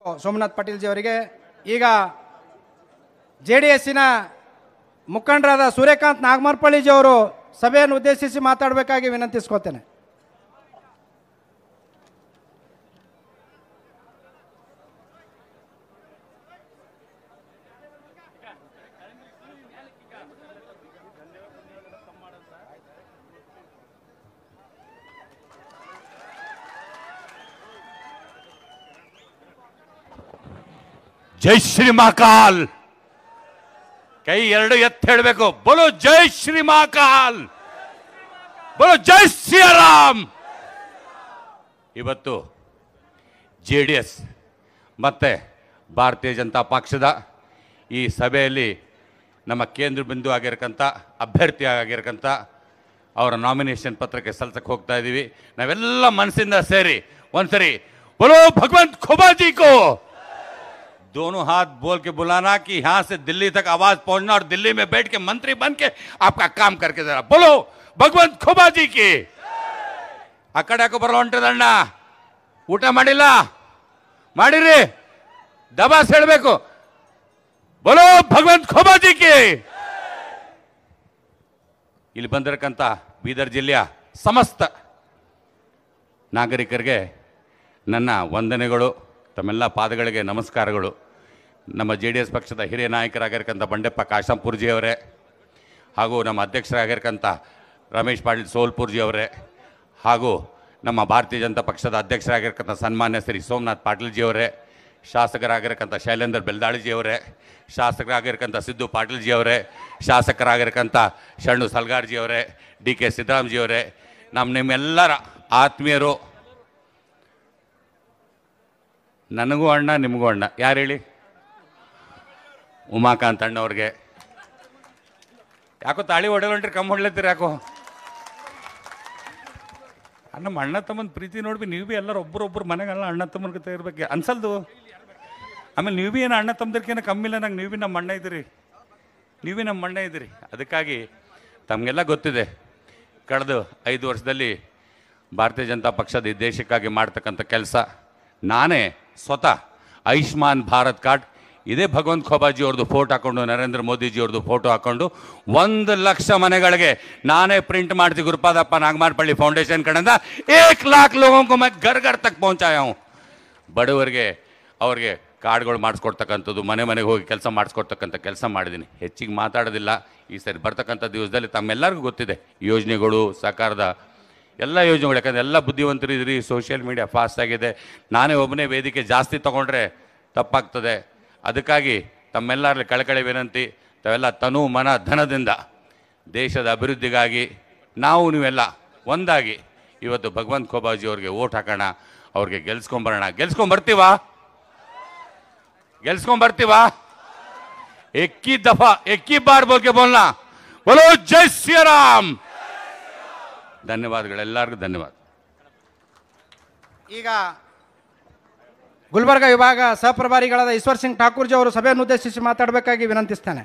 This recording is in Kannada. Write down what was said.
ಸೋಮನಾಥ್ ಪಾಟೀಲ್ ಜಿ ಅವರಿಗೆ ಈಗ ಜೆಡಿಎಸ್ಸಿನ ಮುಖಂಡರಾದ ಸೂರ್ಯಕಾಂತ್ ನಾಗಮರಪಳ್ಳಿ ಜಿ ಅವರು ಸಭೆಯನ್ನು ಉದ್ದೇಶಿಸಿ ಮಾತಾಡಬೇಕಾಗಿ ವಿನಂತಿಸ್ಕೊತೇನೆ. जय श्री महाकाल कई ಎರಡು ಎತ್ತು ಹೇಳಬೇಕು. बोलो जय श्री महाकाल, बोलो जय सिया राम. ಇವತ್ತು ಜೆಡಿಎಸ್ ಮತ್ತೆ ಭಾರತೀಯ ಜನತಾ ಪಕ್ಷದ ಈ ಸಭೆಯಲ್ಲಿ ನಮ್ಮ ಕೇಂದ್ರ ಬಿಂದು ಆಗಿರಕಂತ ಅಭ್ಯರ್ಥಿ ಆಗಿರಕಂತ ಅವರ ನಾಮಿನೇಷನ್ ಪತ್ರಕ್ಕೆ ಸಲ್ಲಿಸಕ್ಕೆ ಹೋಗ್ತಾ ಇದ್ದೀವಿ. ನಾವೆಲ್ಲ ಮನಸ್ಸಿಂದ ಸೇರಿ ಒಂದ್ಸರಿ बोलो भगवंत खोबा जी को दोनों हाथ बोल के बुलाना कि यहां से दिल्ली तक आवाज पहुंचना और दिल्ली में बैठ के मंत्री बन के आपका काम करके जरा बोलो भगवंत खोबा जी की. आ कಡೆ ಯಾಕೋ ಬರಲ್ಲ ಹೊಂಟದಣ್ಣ, ಊಟ ಮಾಡಿಲ್ಲ ಮಾಡಿರಿ, ದಬಾಸ್ ಹೇಳಬೇಕು. बोलो भगवंत खोबा जी की. ಇಲ್ಲಿ ಬಂದಿರಕಂತ ಬೀದರ್ ಜಿಲ್ಲೆಯ ಸಮಸ್ತ ನಾಗರಿಕರಿಗೆ ನನ್ನ ವಂದನೆಗಳು, ತಮ್ಮೆಲ್ಲ ಪಾದಗಳಿಗೆ ನಮಸ್ಕಾರಗಳು. ನಮ್ಮ ಜೆ ಡಿ ಎಸ್ ಪಕ್ಷದ ಹಿರಿಯ ನಾಯಕರಾಗಿರ್ತಕ್ಕಂಥ ಬಂಡೆಪ್ಪ ಕಾಶಂಪುರ್ಜಿ ಅವರೇ, ಹಾಗೂ ನಮ್ಮ ಅಧ್ಯಕ್ಷರಾಗಿರ್ತಕ್ಕಂಥ ರಮೇಶ್ ಪಾಟೀಲ್ ಸೋಲ್ಪುರ್ಜಿ ಅವರೇ, ಹಾಗೂ ನಮ್ಮ ಭಾರತೀಯ ಜನತಾ ಪಕ್ಷದ ಅಧ್ಯಕ್ಷರಾಗಿರ್ತಕ್ಕಂಥ ಸನ್ಮಾನ್ಯ ಶ್ರೀ ಸೋಮನಾಥ್ ಪಾಟೀಲ್ ಜಿ ಅವರೇ, ಶಾಸಕರಾಗಿರ್ತಕ್ಕಂಥ ಶೈಲೇಂದ್ರ ಬೆಲ್ದಾಳಿಜಿ ಅವರೇ, ಶಾಸಕರಾಗಿರ್ತಕ್ಕಂಥ ಸಿದ್ದು ಪಾಟೀಲ್ ಜಿ ಅವರೇ, ಶಾಸಕರಾಗಿರ್ತಕ್ಕಂಥ ಶರಣು ಸಲ್ಗಾರ್ ಜಿ ಅವರೇ, ಡಿ ಕೆ ಸಿದ್ದರಾಮ್ ಜಿ ಅವರೇ, ನಿಮ್ಮೆಲ್ಲರ ಆತ್ಮೀಯರು, ನನಗೂ ಅಣ್ಣ ನಿಮಗೂ ಅಣ್ಣ, ಯಾರು ಹೇಳಿ, ಉಮಾಕಾಂತ್ ಅಣ್ಣವ್ರಿಗೆ ಯಾಕೋ ತಾಳಿ ಹೊಡೆಯಲ್ರಿ, ಕಮ್ಮಿ ಹೊಡ್ಲತ್ತೀರಿ ಯಾಕೋ. ನಮ್ಮ ಅಣ್ಣ ತಮ್ಮನ ಪ್ರೀತಿ ನೋಡ್ಬಿ ನೀವು ಭೀ ಎಲ್ಲರೂ ಒಬ್ಬರೊಬ್ಬರು ಮನೆಗೆಲ್ಲ ಅಣ್ಣ ತಮ್ಮನ ಕತೆ ಇರ್ಬೇಕು ಅನ್ಸಲ್ದು. ಆಮೇಲೆ ನೀವು ಭೀ ಏನು ಅಣ್ಣ ತಮ್ಮದರ್ಕೇನು ಕಮ್ಮಿಲ್ಲ, ನಂಗೆ ನೀವು ಭೀ ನಮ್ಮ ಅಣ್ಣ ಇದ್ದೀರಿ, ನೀವು ಭೀ ನಮ್ಮ ಅಣ್ಣ ಇದ್ದೀರಿ. ಅದಕ್ಕಾಗಿ ತಮಗೆಲ್ಲ ಗೊತ್ತಿದೆ, ಕಳೆದ 5 ವರ್ಷದಲ್ಲಿ ಭಾರತೀಯ ಜನತಾ ಪಕ್ಷದ ಈ ದೇಶಕ್ಕಾಗಿ ಮಾಡ್ತಕ್ಕಂಥ ಕೆಲಸ. ನಾನೇ ಸ್ವತಃ ಆಯುಷ್ಮಾನ್ ಭಾರತ್ ಕಾರ್ಡ್ ಇದೇ ಭಗವಂತ ಖೋಬಾಜಿ ಅವ್ರದ್ದು ಫೋಟೋ ಹಾಕ್ಕೊಂಡು, ನರೇಂದ್ರ ಮೋದಿಜಿ ಅವ್ರದ್ದು ಫೋಟೋ ಹಾಕ್ಕೊಂಡು 1 ಲಕ್ಷ ಮನೆಗಳಿಗೆ ನಾನೇ ಪ್ರಿಂಟ್ ಮಾಡ್ತಿ ಗುರುಪಾದಪ್ಪ ನಾಗಮಾರಪಳ್ಳಿ ಫೌಂಡೇಶನ್ ಕಡೆಯಿಂದ 1 लाख लोगों को मैं घर घर तक पहुंचाया हूँ. ಬಡವರಿಗೆ ಅವ್ರಿಗೆ ಕಾರ್ಡ್ಗಳು ಮಾಡಿಸ್ಕೊಡ್ತಕ್ಕಂಥದ್ದು, ಮನೆ ಮನೆಗೆ ಹೋಗಿ ಕೆಲಸ ಮಾಡಿಸ್ಕೊಡ್ತಕ್ಕಂಥ ಕೆಲಸ ಮಾಡಿದ್ದೀನಿ. ಹೆಚ್ಚಿಗೆ ಮಾತಾಡೋದಿಲ್ಲ. ಈ ಸರಿ ಬರ್ತಕ್ಕಂಥ ದಿವಸದಲ್ಲಿ ತಮ್ಮೆಲ್ಲರಿಗೂ ಗೊತ್ತಿದೆ ಯೋಜನೆಗಳು, ಸರ್ಕಾರದ ಎಲ್ಲ ಯೋಜನೆಗಳು, ಯಾಕಂದರೆ ಎಲ್ಲ ಬುದ್ಧಿವಂತರು ಇದ್ರಿ, ಸೋಷಿಯಲ್ ಮೀಡಿಯಾ ಫಾಸ್ಟ್ ಆಗಿದೆ. ನಾನೇ ಒಬ್ಬನೇ ವೇದಿಕೆ ಜಾಸ್ತಿ ತೊಗೊಂಡ್ರೆ ತಪ್ಪಾಗ್ತದೆ. ಅದಕ್ಕಾಗಿ ತಮ್ಮೆಲ್ಲರಲ್ಲಿ ಕಳಕಳಿ ವಿನಂತಿ, ತಾವೆಲ್ಲ ತನು ಮನ ಧನದಿಂದ ದೇಶದ ಅಭಿವೃದ್ಧಿಗಾಗಿ ನಾವು ನೀವೆಲ್ಲ ಒಂದಾಗಿ ಇವತ್ತು ಭಗವಂತ ಖೋಬಾಜಿ ಅವ್ರಿಗೆ ಓಟ್ ಹಾಕೋಣ, ಅವ್ರಿಗೆ ಗೆಲ್ಸ್ಕೊಂಬರೋಣ. ಗೆಲ್ಸ್ಕೊಂಬರ್ತೀವಾ? ಎಕ್ಕಿ ದಫಾ ಎಕ್ಕಿ ಬಾರ್ ಬೋಲ್ಕೆ ಬೋಲ್ನಾ, ಬೋಲೋ ಜೈ ಸಿಯಾ ರಾಮ್. ಧನ್ಯವಾದಗಳು, ಎಲ್ಲರಿಗೂ ಧನ್ಯವಾದ. ಈಗ ಗುಲ್ಬರ್ಗ ವಿಭಾಗ ಸಹಪ್ರಭಾರಿಗಳಾದ ಈಶ್ವರ್ ಸಿಂಗ್ ಠಾಕೂರ್ ಜಿ ಅವರು ಸಭೆಯನ್ನು ಉದ್ದೇಶಿಸಿ ಮಾತಾಡಬೇಕಾಗಿ ವಿನಂತಿಸ್ತೇನೆ.